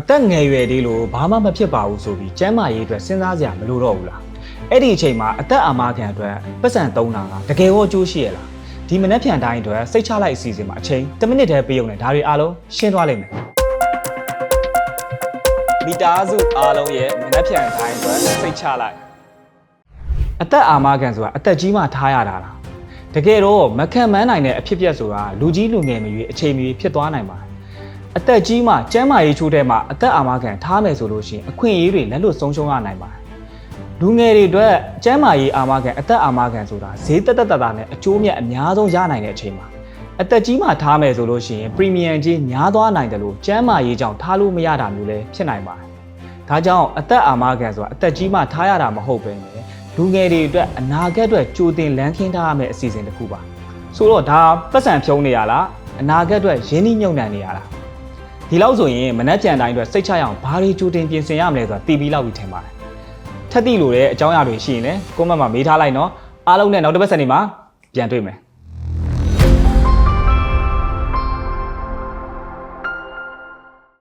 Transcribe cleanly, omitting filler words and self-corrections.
အသက်ငယ်ရွယ်သေးလို့ဘာမှမဖြစ်ပါဘူးဆိုပြီးကျမ်းမာရေးအတွက်စဉ်းစားစရာမလိုတော့ဘူးလားအဲ့ဒီအချိန်မှာအသက်အာမခံအတွက်ပတ်စံသုံးတာကတကယ်ရောအကျိုးရှိရလားဒီမနေ့ပြန်တိုင်းအတွက်စိတ်ချလိုက်အစီအစဉ်မှာအချိန်10မိနစ်တည်းပေးုံနဲ့ဒါတွေအားလုံးရှင်းသွားလိမ့်မယ်မိသားစုအားလုံးရဲ့မနေ့ပြန်တိုင်းအတွက်စိတ်ချလိုက်အသက်အာမခံဆိုတာအသက်ကြီးမှထားရတာလားတကယ်တော့မခံမန်းနိုင်တဲ့အဖြစ်အပျက်ဆိုတာလူကြီးလူငယ်မရွေးအချိန်မရွေးဖြစ်သွားနိုင်ပါတယ်အသက်ကြီးမှကျန်းမာရေးချိုးတဲ့မှာအသက်အာမခံထားမယ်ဆိုလို့ရှိရင်အခွင့်အရေးတွေလက်လွတ်ဆုံးရှုံးရနိုင်ပါတယ်လူငယ်တွေအတွက်ကျန်းမာရေးအာမခံအသက်အာမခံဆိုတာဈေးတက်တာနဲ့အကျိုးမြတ်အများဆုံးရနိုင်တဲ့အချိန်မှာအသက်ကြီးမှထားမယ်ဆိုလို့ရှိရင်ပရီမီယံကြီးများသွားနိုင်တယ်လို့ကျန်းမာရေးကြောင့်ထားလို့မရတာမျိုးလည်းဖြစ်နိုင်ပါတယ်ဒါကြောင့်အသက်အာမခံဆိုတာအသက်ကြီးမှထားရတာမဟုတ်ပဲနဲ့လူငယ်တွေအတွက်အနာဂတ်အတွက်ကြိုတင်လမ်းခင်းထားရမယ့်အစီအစဉ်တစ်ခုပါဆိုတော့ဒါပတ်စံဖြုံးနေရလားအနာဂတ်အတွက်ရင်းနှီးမြှုပ်နှံနေရလားဒီလောက်ဆိုရင်မနှက်ပြန်တိုင်းအတွက်စိတ်ချရအောင်ဘာတွေကြိုတင်ပြင်ဆင်ရမလဲဆိုတာသိပြီးလောက်ပြီးထင်ပါတယ်ထက်တိလို့တဲ့အကြောင်းအရာတွေရှိရင်လည်းကွန်မန့်မှာမေးထားလိုက်နော်အားလုံးနဲ့နောက်တစ်ပတ်ဆက်နေမှာပြန်တွေ့မယ်